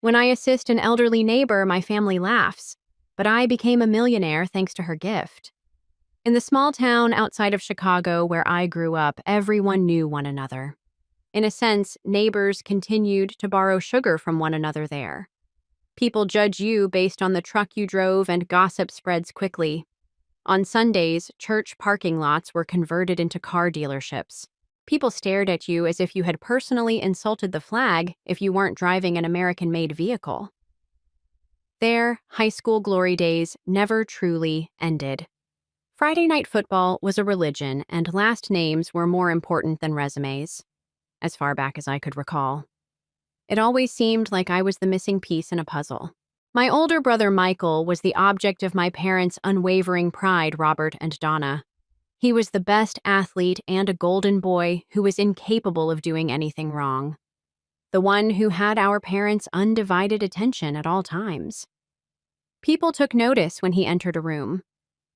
When I assist an elderly neighbor, my family laughs, but I became a millionaire thanks to her gift. In the small town outside of Chicago where I grew up, everyone knew one another. In a sense, neighbors continued to borrow sugar from one another there. People judge you based on the truck you drove, and gossip spreads quickly. On Sundays, church parking lots were converted into car dealerships. People stared at you as if you had personally insulted the flag if you weren't driving an American-made vehicle. Their high school glory days never truly ended. Friday night football was a religion, and last names were more important than resumes, as far back as I could recall. It always seemed like I was the missing piece in a puzzle. My older brother Michael was the object of my parents' unwavering pride, Robert and Donna. He was the best athlete and a golden boy who was incapable of doing anything wrong. The one who had our parents' undivided attention at all times. People took notice when he entered a room.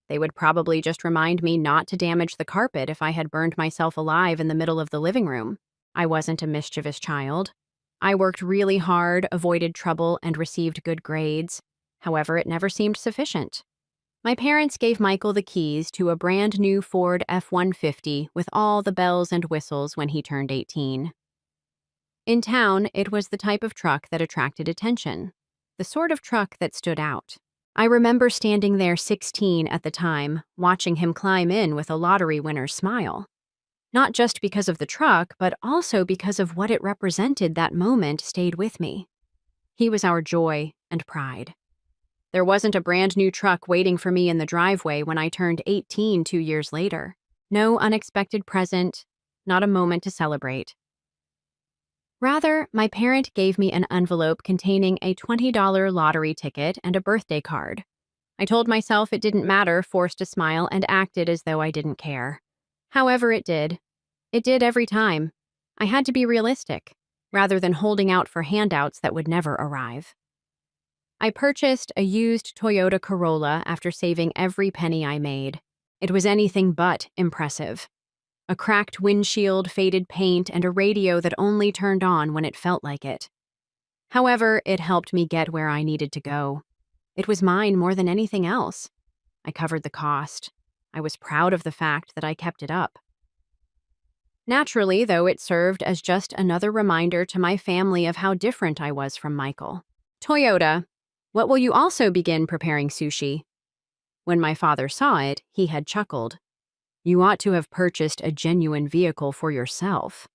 They would probably just remind me not to damage the carpet if I had burned myself alive in the middle of the living room. I wasn't a mischievous child. I worked really hard, avoided trouble, and received good grades. However, it never seemed sufficient. My parents gave Michael the keys to a brand new Ford F-150 with all the bells and whistles when he turned 18. In town, it was the type of truck that attracted attention, the sort of truck that stood out. I remember standing there 16 at the time, watching him climb in with a lottery winner's smile. Not just because of the truck, but also because of what it represented. That moment stayed with me. He was our joy and pride. There wasn't a brand new truck waiting for me in the driveway when I turned 18 2 years later. No unexpected present, not a moment to celebrate. Rather, my parent gave me an envelope containing a $20 lottery ticket and a birthday card. I told myself it didn't matter, forced a smile, and acted as though I didn't care. However, it did. It did every time. I had to be realistic, rather than holding out for handouts that would never arrive. I purchased a used Toyota Corolla after saving every penny I made. It was anything but impressive. A cracked windshield, faded paint, and a radio that only turned on when it felt like it. However, it helped me get where I needed to go. It was mine more than anything else. I covered the cost. I was proud of the fact that I kept it up. Naturally, though, it served as just another reminder to my family of how different I was from Michael. Toyota, what will you also begin preparing sushi? When my father saw it, he had chuckled. You ought to have purchased a genuine vehicle for yourself.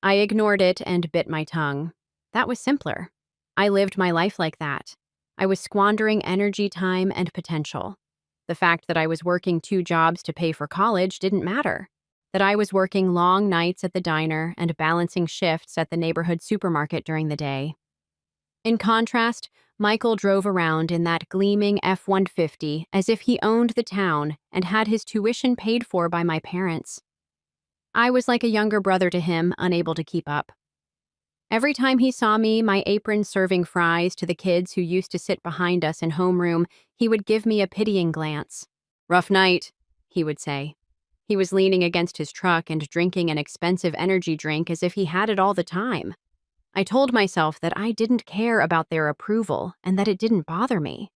I ignored it and bit my tongue. That was simpler. I lived my life like that. I was squandering energy, time, and potential. The fact that I was working 2 jobs to pay for college didn't matter. That I was working long nights at the diner and balancing shifts at the neighborhood supermarket during the day. In contrast, Michael drove around in that gleaming F-150 as if he owned the town and had his tuition paid for by my parents. I was like a younger brother to him, unable to keep up. Every time he saw me, my apron serving fries to the kids who used to sit behind us in homeroom, he would give me a pitying glance. Rough night, he would say. He was leaning against his truck and drinking an expensive energy drink as if he had it all the time. I told myself that I didn't care about their approval and that it didn't bother me.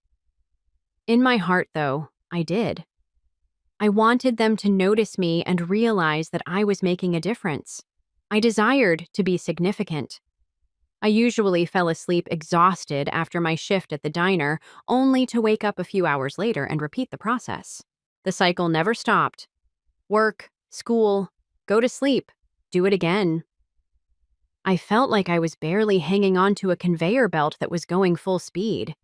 In my heart, though, I did. I wanted them to notice me and realize that I was making a difference. I desired to be significant. I usually fell asleep exhausted after my shift at the diner, only to wake up a few hours later and repeat the process. The cycle never stopped. Work, school, go to sleep, do it again. I felt like I was barely hanging on to a conveyor belt that was going full speed.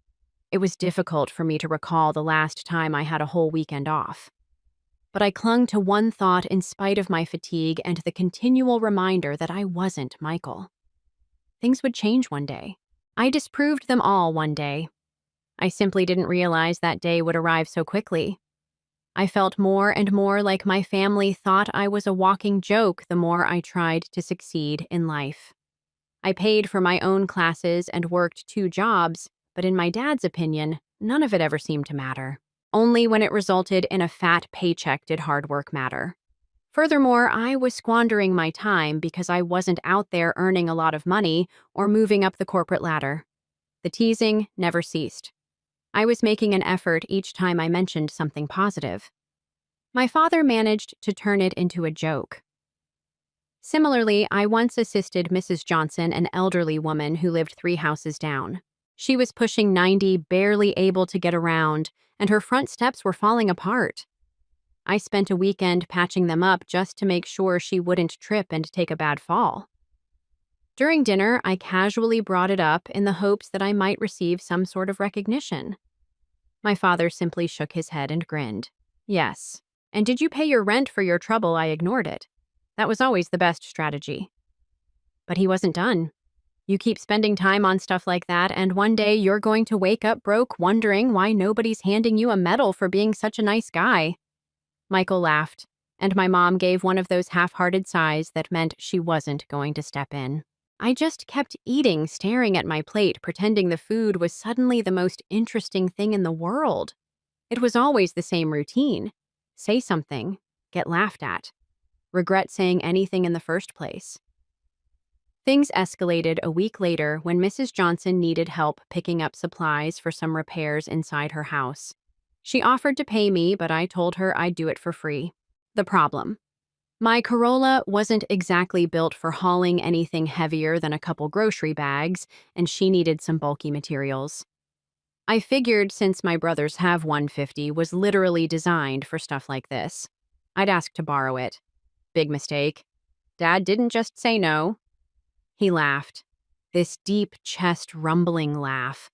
It was difficult for me to recall the last time I had a whole weekend off. But I clung to one thought in spite of my fatigue and the continual reminder that I wasn't Michael. Things would change one day. I disproved them all one day. I simply didn't realize that day would arrive so quickly. I felt more and more like my family thought I was a walking joke the more I tried to succeed in life. I paid for my own classes and worked 2 jobs, but in my dad's opinion, none of it ever seemed to matter. Only when it resulted in a fat paycheck did hard work matter. Furthermore, I was squandering my time because I wasn't out there earning a lot of money or moving up the corporate ladder. The teasing never ceased. I was making an effort each time I mentioned something positive. My father managed to turn it into a joke. Similarly, I once assisted Mrs. Johnson, an elderly woman who lived 3 houses down. She was pushing 90, barely able to get around, and her front steps were falling apart. I spent a weekend patching them up just to make sure she wouldn't trip and take a bad fall. During dinner, I casually brought it up in the hopes that I might receive some sort of recognition. My father simply shook his head and grinned. Yes. And did you pay your rent for your trouble? I ignored it. That was always the best strategy. But he wasn't done. You keep spending time on stuff like that, and one day you're going to wake up broke wondering why nobody's handing you a medal for being such a nice guy. Michael laughed, and my mom gave one of those half-hearted sighs that meant she wasn't going to step in. I just kept eating, staring at my plate, pretending the food was suddenly the most interesting thing in the world. It was always the same routine. Say something, get laughed at. Regret saying anything in the first place. Things escalated a week later when Mrs. Johnson needed help picking up supplies for some repairs inside her house. She offered to pay me, but I told her I'd do it for free. The problem: my Corolla wasn't exactly built for hauling anything heavier than a couple grocery bags, and she needed some bulky materials. I figured since my brother's Have 150 was literally designed for stuff like this, I'd ask to borrow it. Big mistake. Dad didn't just say no. He laughed. This deep chest rumbling laugh.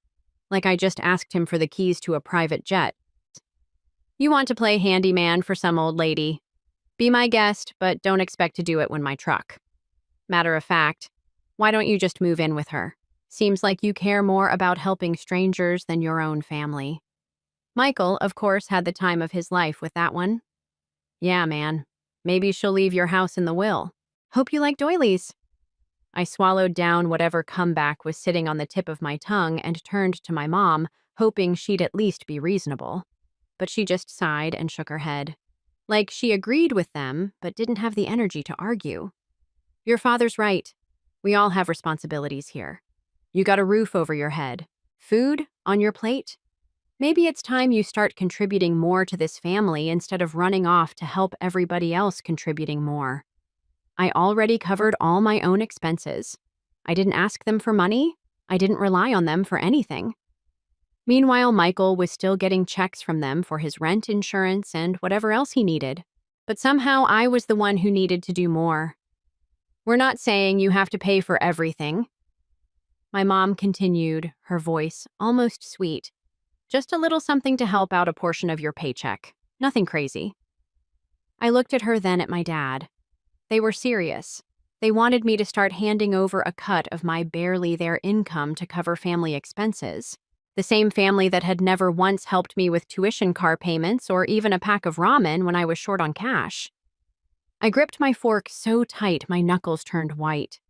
Like I just asked him for the keys to a private jet. You want to play handyman for some old lady? Be my guest, but don't expect to do it when my truck. Matter of fact, why don't you just move in with her? Seems like you care more about helping strangers than your own family. Michael, of course, had the time of his life with that one. Yeah, man. Maybe she'll leave your house in the will. Hope you like doilies. I swallowed down whatever comeback was sitting on the tip of my tongue and turned to my mom, hoping she'd at least be reasonable. But she just sighed and shook her head. Like she agreed with them, but didn't have the energy to argue. Your father's right. We all have responsibilities here. You got a roof over your head. Food on your plate. Maybe it's time you start contributing more to this family instead of running off to help everybody else contributing more. I already covered all my own expenses. I didn't ask them for money. I didn't rely on them for anything. Meanwhile, Michael was still getting checks from them for his rent insurance and whatever else he needed. But somehow I was the one who needed to do more. We're not saying you have to pay for everything. My mom continued, her voice almost sweet. Just a little something to help out a portion of your paycheck. Nothing crazy. I looked at her, then at my dad. They were serious. They wanted me to start handing over a cut of my barely there income to cover family expenses. The same family that had never once helped me with tuition car payments or even a pack of ramen when I was short on cash. I gripped my fork so tight my knuckles turned white.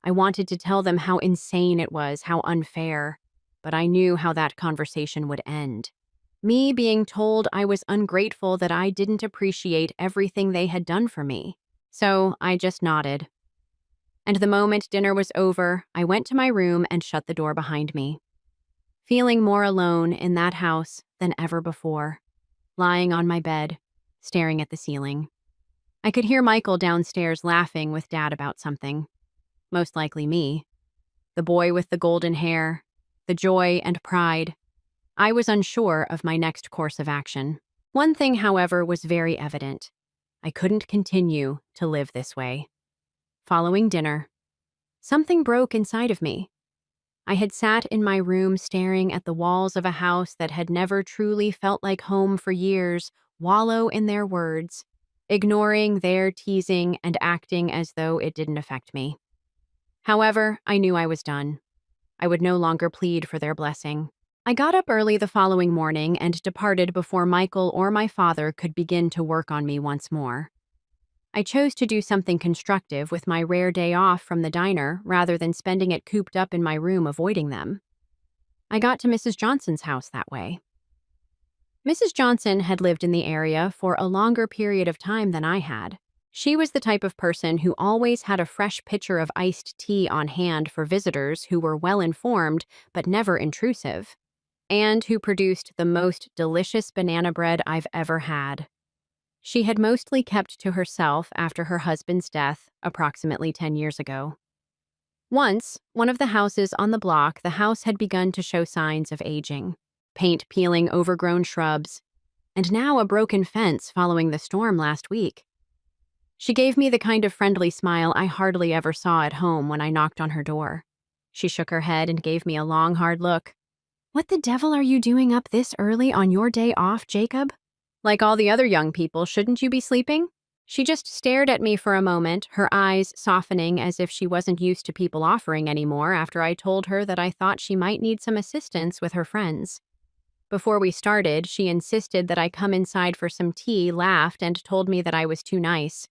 I wanted to tell them how insane it was, how unfair, but I knew how that conversation would end. Me being told I was ungrateful, that I didn't appreciate everything they had done for me. So I just nodded. And the moment dinner was over, I went to my room and shut the door behind me. Feeling more alone in that house than ever before, lying on my bed, staring at the ceiling. I could hear Michael downstairs laughing with Dad about something. Most likely me. The boy with the golden hair, the joy and pride. I was unsure of my next course of action. One thing, however, was very evident. I couldn't continue to live this way. Following dinner, something broke inside of me. I had sat in my room staring at the walls of a house that had never truly felt like home for years, wallow in their words, ignoring their teasing and acting as though it didn't affect me. However, I knew I was done. I would no longer plead for their blessing. I got up early the following morning and departed before Michael or my father could begin to work on me once more. I chose to do something constructive with my rare day off from the diner rather than spending it cooped up in my room avoiding them. I got to Mrs. Johnson's house that way. Mrs. Johnson had lived in the area for a longer period of time than I had. She was the type of person who always had a fresh pitcher of iced tea on hand for visitors who were well-informed but never intrusive, and who produced the most delicious banana bread I've ever had. She had mostly kept to herself after her husband's death approximately 10 years ago. Once, one of the houses on the block, the house had begun to show signs of aging, paint peeling overgrown shrubs, and now a broken fence following the storm last week. She gave me the kind of friendly smile I hardly ever saw at home when I knocked on her door. She shook her head and gave me a long, hard look. "What the devil are you doing up this early on your day off, Jacob? Like all the other young people, shouldn't you be sleeping?" She just stared at me for a moment, her eyes softening as if she wasn't used to people offering anymore after I told her that I thought she might need some assistance with her friends. Before we started, she insisted that I come inside for some tea, laughed, and told me that I was too nice.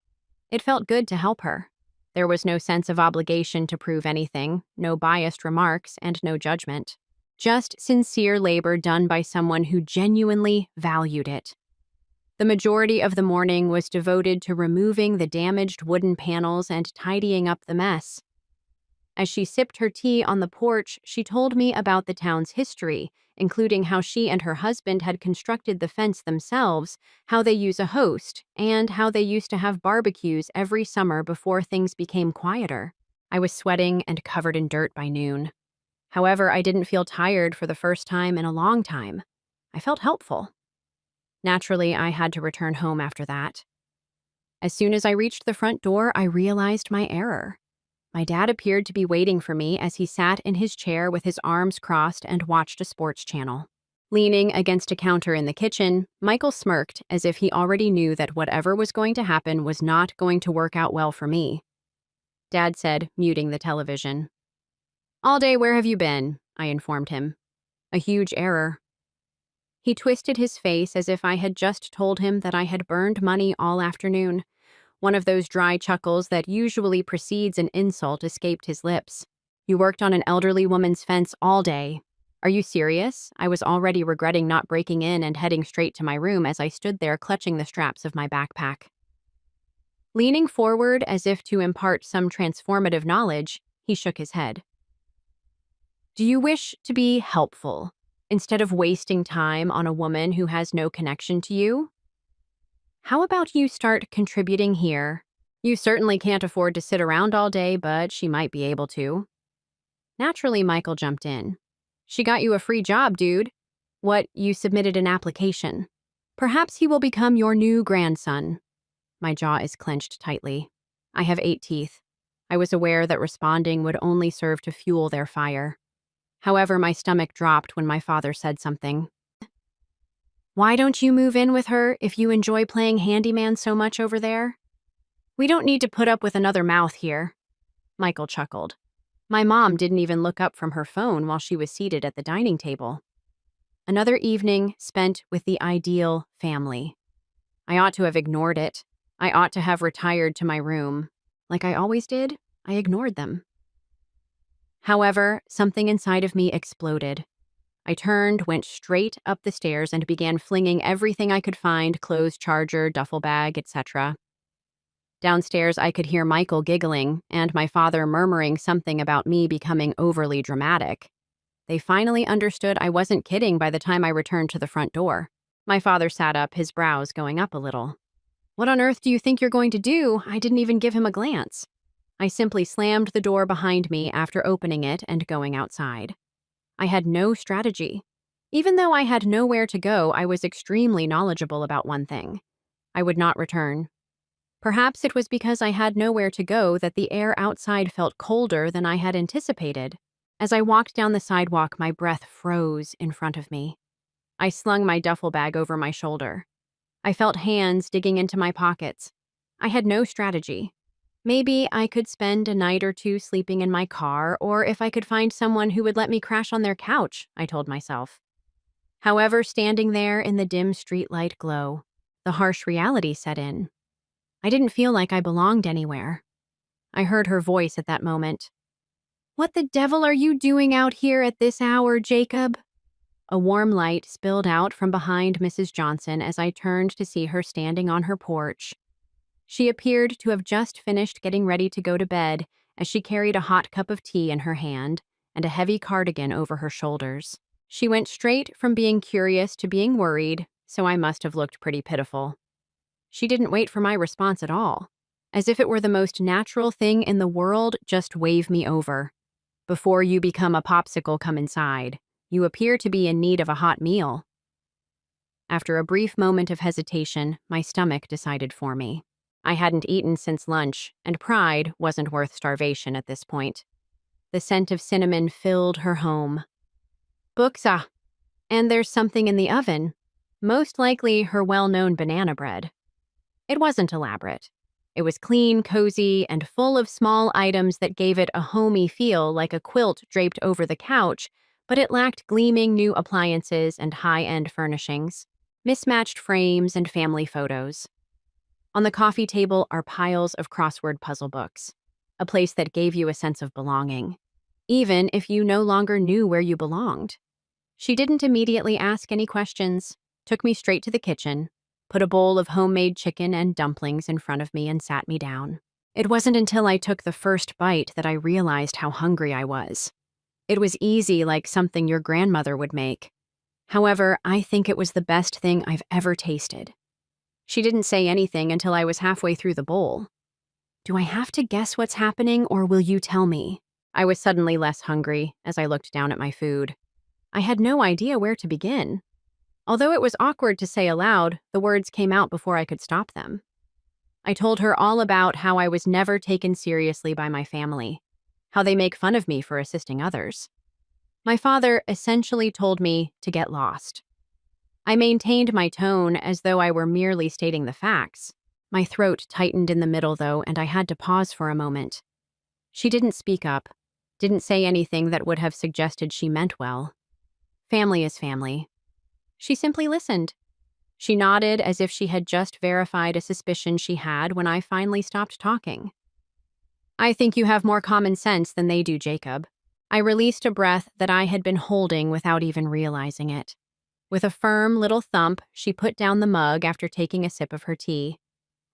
It felt good to help her. There was no sense of obligation to prove anything, no biased remarks, and no judgment. Just sincere labor done by someone who genuinely valued it. The majority of the morning was devoted to removing the damaged wooden panels and tidying up the mess. As she sipped her tea on the porch, she told me about the town's history, including how she and her husband had constructed the fence themselves, how they use a host, and how they used to have barbecues every summer before things became quieter. I was sweating and covered in dirt by noon. However, I didn't feel tired for the first time in a long time. I felt helpful. Naturally, I had to return home after that. As soon as I reached the front door, I realized my error. My dad appeared to be waiting for me as he sat in his chair with his arms crossed and watched a sports channel. Leaning against a counter in the kitchen, Michael smirked as if he already knew that whatever was going to happen was not going to work out well for me. Dad said, muting the television. "All day, where have you been?" I informed him. A huge error. He twisted his face as if I had just told him that I had burned money all afternoon. One of those dry chuckles that usually precedes an insult escaped his lips. "You worked on an elderly woman's fence all day. Are you serious?" I was already regretting not breaking in and heading straight to my room as I stood there clutching the straps of my backpack. Leaning forward as if to impart some transformative knowledge, he shook his head. "Do you wish to be helpful instead of wasting time on a woman who has no connection to you? How about you start contributing here? You certainly can't afford to sit around all day, but she might be able to." Naturally, Michael jumped in. "She got you a free job, dude. What, you submitted an application? Perhaps he will become your new grandson." My jaw is clenched tightly. I have 8 teeth. I was aware that responding would only serve to fuel their fire. However, my stomach dropped when my father said something. "Why don't you move in with her if you enjoy playing handyman so much over there? We don't need to put up with another mouth here." Michael chuckled. My mom didn't even look up from her phone while she was seated at the dining table. Another evening spent with the ideal family. I ought to have ignored it. I ought to have retired to my room. Like I always did, I ignored them. However, something inside of me exploded. I turned, went straight up the stairs, and began flinging everything I could find, clothes, charger, duffel bag, etc. Downstairs, I could hear Michael giggling and my father murmuring something about me becoming overly dramatic. They finally understood I wasn't kidding by the time I returned to the front door. My father sat up, his brows going up a little. "What on earth do you think you're going to do?" I didn't even give him a glance. I simply slammed the door behind me after opening it and going outside. I had no strategy. Even though I had nowhere to go, I was extremely knowledgeable about one thing. I would not return. Perhaps it was because I had nowhere to go that the air outside felt colder than I had anticipated. As I walked down the sidewalk, my breath froze in front of me. I slung my duffel bag over my shoulder. I felt hands digging into my pockets. I had no strategy. Maybe I could spend a night or two sleeping in my car, or if I could find someone who would let me crash on their couch, I told myself. However, standing there in the dim streetlight glow, the harsh reality set in. I didn't feel like I belonged anywhere. I heard her voice at that moment. "What the devil are you doing out here at this hour, Jacob?" A warm light spilled out from behind Mrs. Johnson as I turned to see her standing on her porch. She appeared to have just finished getting ready to go to bed as she carried a hot cup of tea in her hand and a heavy cardigan over her shoulders. She went straight from being curious to being worried, so I must have looked pretty pitiful. She didn't wait for my response at all. As if it were the most natural thing in the world, just wave me over. Before you become a popsicle, come inside. You appear to be in need of a hot meal. After a brief moment of hesitation, my stomach decided for me. I hadn't eaten since lunch, and pride wasn't worth starvation at this point. The scent of cinnamon filled her home. Books, and there's something in the oven. Most likely her well-known banana bread. It wasn't elaborate. It was clean, cozy, and full of small items that gave it a homey feel like a quilt draped over the couch, but it lacked gleaming new appliances and high-end furnishings, mismatched frames, and family photos. On the coffee table are piles of crossword puzzle books, a place that gave you a sense of belonging, even if you no longer knew where you belonged. She didn't immediately ask any questions, took me straight to the kitchen, put a bowl of homemade chicken and dumplings in front of me and sat me down. It wasn't until I took the first bite that I realized how hungry I was. It was easy, like something your grandmother would make. However, I think it was the best thing I've ever tasted. She didn't say anything until I was halfway through the bowl. Do I have to guess what's happening, or will you tell me? I was suddenly less hungry as I looked down at my food. I had no idea where to begin. Although it was awkward to say aloud, the words came out before I could stop them. I told her all about how I was never taken seriously by my family, how they make fun of me for assisting others. My father essentially told me to get lost. I maintained my tone as though I were merely stating the facts. My throat tightened in the middle, though, and I had to pause for a moment. She didn't speak up, didn't say anything that would have suggested she meant well. Family is family. She simply listened. She nodded as if she had just verified a suspicion she had when I finally stopped talking. I think you have more common sense than they do, Jacob. I released a breath that I had been holding without even realizing it. With a firm little thump, she put down the mug after taking a sip of her tea.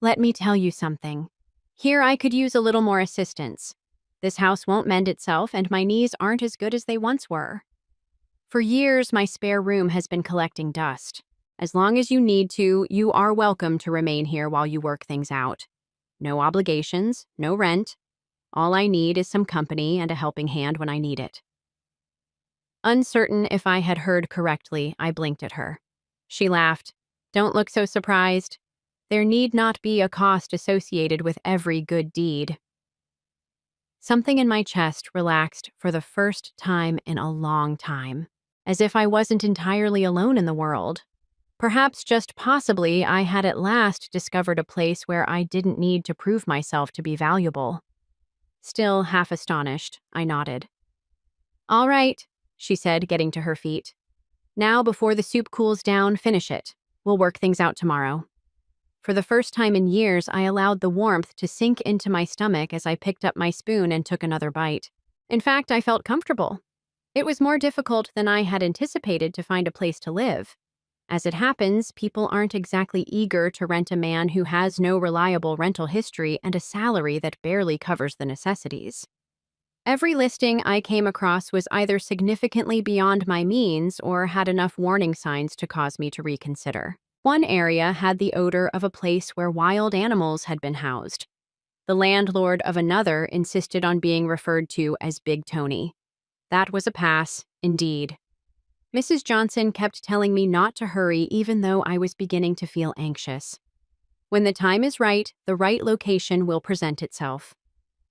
Let me tell you something. Here I could use a little more assistance. This house won't mend itself, and my knees aren't as good as they once were. For years, my spare room has been collecting dust. As long as you need to, you are welcome to remain here while you work things out. No obligations, no rent. All I need is some company and a helping hand when I need it. Uncertain if I had heard correctly, I blinked at her. She laughed. Don't look so surprised. There need not be a cost associated with every good deed. Something in my chest relaxed for the first time in a long time, as if I wasn't entirely alone in the world. Perhaps just possibly I had at last discovered a place where I didn't need to prove myself to be valuable. Still half astonished, I nodded. All right, she said, getting to her feet. Now, before the soup cools down, finish it. We'll work things out tomorrow. For the first time in years, I allowed the warmth to sink into my stomach as I picked up my spoon and took another bite. In fact, I felt comfortable. It was more difficult than I had anticipated to find a place to live. As it happens, people aren't exactly eager to rent a man who has no reliable rental history and a salary that barely covers the necessities. Every listing I came across was either significantly beyond my means or had enough warning signs to cause me to reconsider. One area had the odor of a place where wild animals had been housed. The landlord of another insisted on being referred to as Big Tony. That was a pass, indeed. Mrs. Johnson kept telling me not to hurry even though I was beginning to feel anxious. When the time is right, the right location will present itself.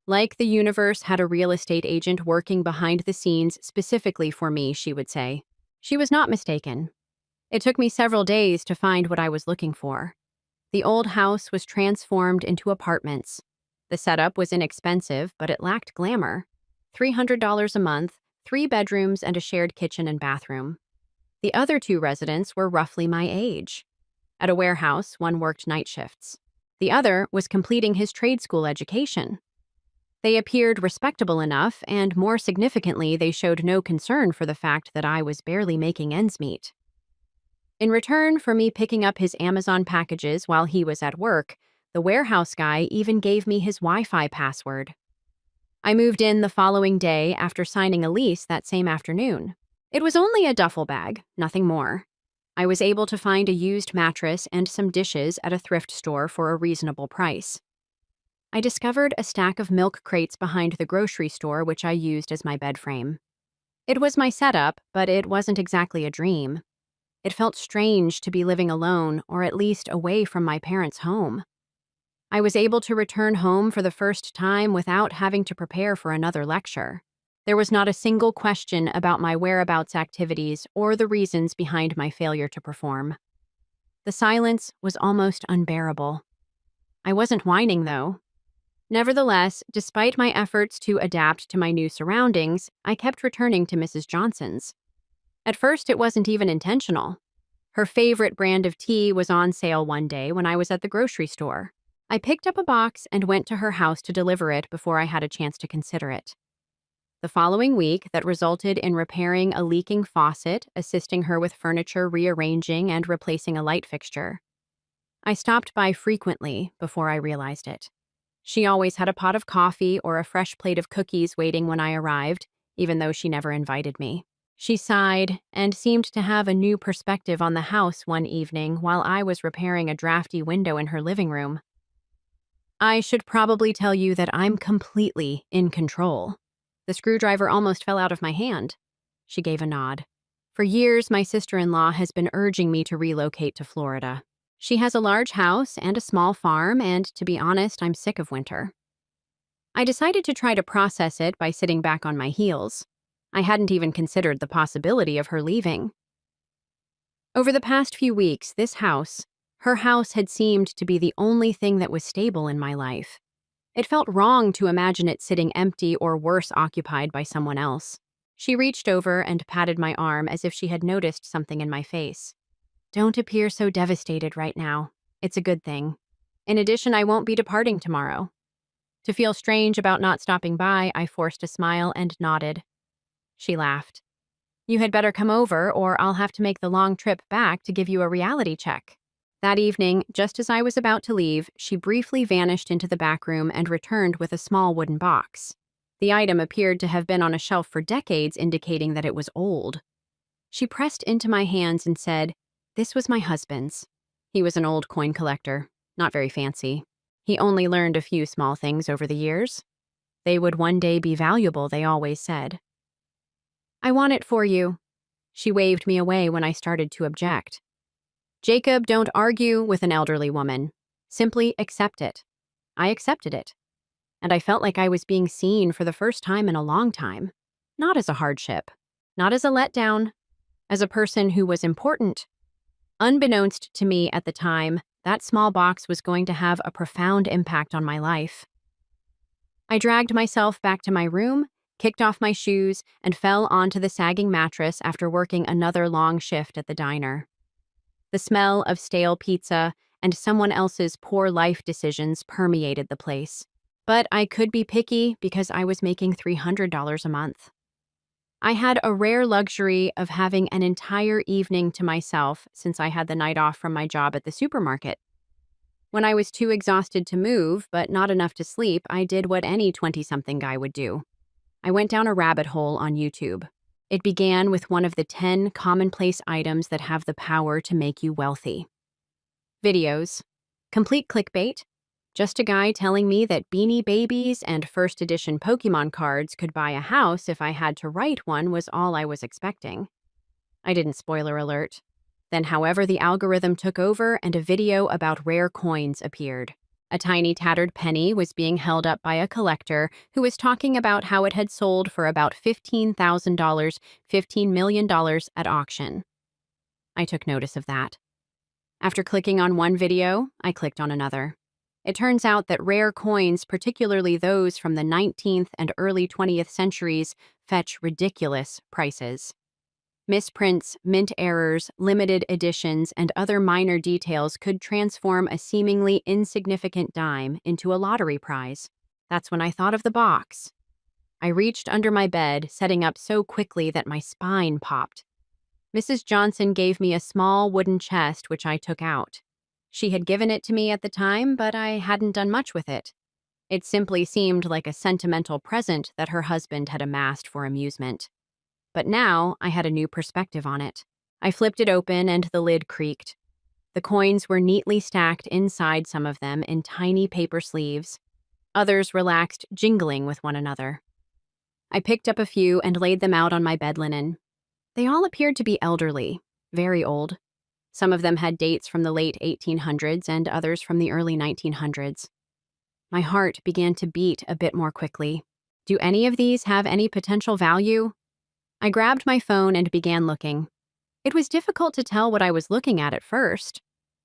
Like the universe had a real estate agent working behind the scenes specifically for me, she would say. She was not mistaken. It took me several days to find what I was looking for. The old house was transformed into apartments. The setup was inexpensive, but it lacked glamour. $300 a month, 3 bedrooms, and a shared kitchen and bathroom. The other 2 residents were roughly my age. At a warehouse, one worked night shifts. The other was completing his trade school education. They appeared respectable enough, and more significantly, they showed no concern for the fact that I was barely making ends meet. In return for me picking up his Amazon packages while he was at work, The warehouse guy even gave me his Wi-Fi password. I moved in the following day after signing a lease that same afternoon. It was only a duffel bag, nothing more. I was able to find a used mattress and some dishes at a thrift store for a reasonable price. I discovered a stack of milk crates behind the grocery store, which I used as my bed frame. It was my setup, but it wasn't exactly a dream. It felt strange to be living alone, or at least away from my parents' home. I was able to return home for the first time without having to prepare for another lecture. There was not a single question about my whereabouts activities or the reasons behind my failure to perform. The silence was almost unbearable. I wasn't whining, though. Nevertheless, despite my efforts to adapt to my new surroundings, I kept returning to Mrs. Johnson's. At first, it wasn't even intentional. Her favorite brand of tea was on sale one day when I was at the grocery store. I picked up a box and went to her house to deliver it before I had a chance to consider it. The following week, that resulted in repairing a leaking faucet, assisting her with furniture rearranging, and replacing a light fixture. I stopped by frequently before I realized it. She always had a pot of coffee or a fresh plate of cookies waiting when I arrived, even though she never invited me. She sighed and seemed to have a new perspective on the house one evening while I was repairing a drafty window in her living room. I should probably tell you that I'm completely in control. The screwdriver almost fell out of my hand. She gave a nod. For years, my sister-in-law has been urging me to relocate to Florida. She has a large house and a small farm, and to be honest, I'm sick of winter. I decided to try to process it by sitting back on my heels. I hadn't even considered the possibility of her leaving. Over the past few weeks, her house had seemed to be the only thing that was stable in my life. It felt wrong to imagine it sitting empty or worse, occupied by someone else. She reached over and patted my arm as if she had noticed something in my face. Don't appear so devastated right now. It's a good thing. In addition, I won't be departing tomorrow. To feel strange about not stopping by, I forced a smile and nodded. She laughed. You had better come over, or I'll have to make the long trip back to give you a reality check. That evening, just as I was about to leave, she briefly vanished into the back room and returned with a small wooden box. The item appeared to have been on a shelf for decades, indicating that it was old. She pressed into my hands and said, "This was my husband's. He was an old coin collector, not very fancy. He only learned a few small things over the years. They would one day be valuable, they always said." "I want it for you." She waved me away when I started to object. "Jacob, don't argue with an elderly woman. Simply accept it." I accepted it. And I felt like I was being seen for the first time in a long time. Not as a hardship. Not as a letdown. As a person who was important. Unbeknownst to me at the time, that small box was going to have a profound impact on my life. I dragged myself back to my room, kicked off my shoes, and fell onto the sagging mattress after working another long shift at the diner. The smell of stale pizza and someone else's poor life decisions permeated the place. But I could be picky because I was making $300 a month. I had a rare luxury of having an entire evening to myself since I had the night off from my job at the supermarket. When I was too exhausted to move, but not enough to sleep, I did what any 20-something guy would do. I went down a rabbit hole on YouTube. It began with one of the 10 commonplace items that have the power to make you wealthy. Videos. Complete clickbait. Just a guy telling me that Beanie Babies and first edition Pokemon cards could buy a house if I had to write one was all I was expecting. I didn't, spoiler alert. Then, however, the algorithm took over and a video about rare coins appeared. A tiny tattered penny was being held up by a collector who was talking about how it had sold for about $15,000, $15 million at auction. I took notice of that. After clicking on one video, I clicked on another. It turns out that rare coins, particularly those from the 19th and early 20th centuries, fetch ridiculous prices. Misprints, mint errors, limited editions, and other minor details could transform a seemingly insignificant dime into a lottery prize. That's when I thought of the box. I reached under my bed, setting up so quickly that my spine popped. Mrs. Johnson gave me a small wooden chest, which I took out. She had given it to me at the time, but I hadn't done much with it. It simply seemed like a sentimental present that her husband had amassed for amusement. But now I had a new perspective on it. I flipped it open and the lid creaked. The coins were neatly stacked inside, some of them in tiny paper sleeves, others relaxed, jingling with one another. I picked up a few and laid them out on my bed linen. They all appeared to be elderly, very old. Some of them had dates from the late 1800s and others from the early 1900s. My heart began to beat a bit more quickly. Do any of these have any potential value? I grabbed my phone and began looking. It was difficult to tell what I was looking at first.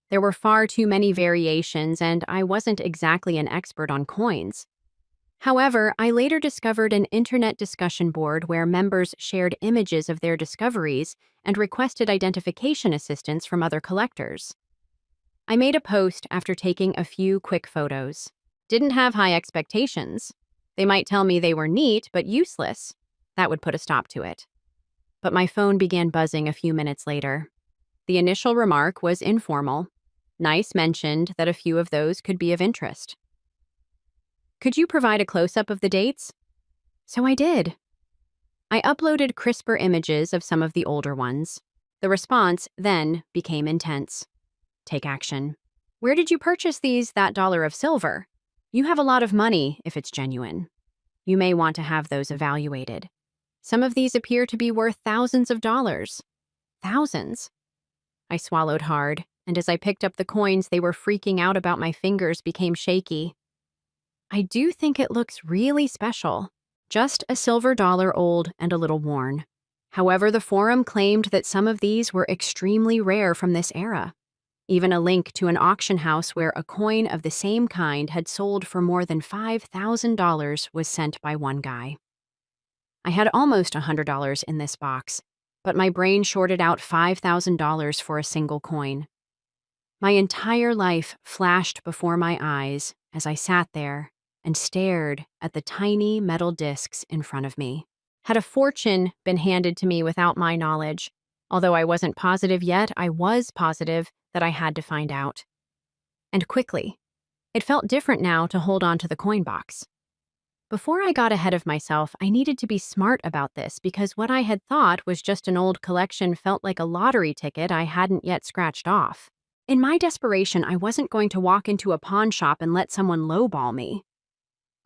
There were far too many variations, and I wasn't exactly an expert on coins. However, I later discovered an internet discussion board where members shared images of their discoveries and requested identification assistance from other collectors. I made a post after taking a few quick photos. Didn't have high expectations. They might tell me they were neat but useless. That would put a stop to it. But my phone began buzzing a few minutes later. The initial remark was informal. Nice mentioned that a few of those could be of interest. Could you provide a close-up of the dates? So I did. I uploaded crisper images of some of the older ones. The response then became intense. Take action. Where did you purchase that dollar of silver? You have a lot of money if it's genuine. You may want to have those evaluated. Some of these appear to be worth thousands of dollars. Thousands. I swallowed hard, and as I picked up the coins, they were freaking out about my fingers became shaky. I do think it looks really special. Just a silver dollar old and a little worn. However, the forum claimed that some of these were extremely rare from this era. Even a link to an auction house where a coin of the same kind had sold for more than $5,000 was sent by one guy. I had almost $100 in this box, but my brain shorted out $5,000 for a single coin. My entire life flashed before my eyes as I sat there and stared at the tiny metal discs in front of me. Had a fortune been handed to me without my knowledge? Although I wasn't positive yet, I was positive that I had to find out. And quickly. It felt different now to hold on to the coin box. Before I got ahead of myself, I needed to be smart about this because what I had thought was just an old collection felt like a lottery ticket I hadn't yet scratched off. In my desperation, I wasn't going to walk into a pawn shop and let someone lowball me.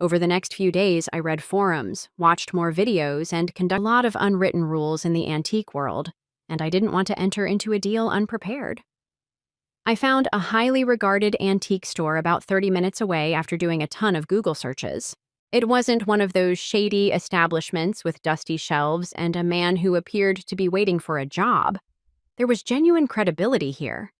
Over the next few days, I read forums, watched more videos, and conducted a lot of unwritten rules in the antique world, and I didn't want to enter into a deal unprepared. I found a highly regarded antique store about 30 minutes away after doing a ton of Google searches. It wasn't one of those shady establishments with dusty shelves and a man who appeared to be waiting for a job. There was genuine credibility here.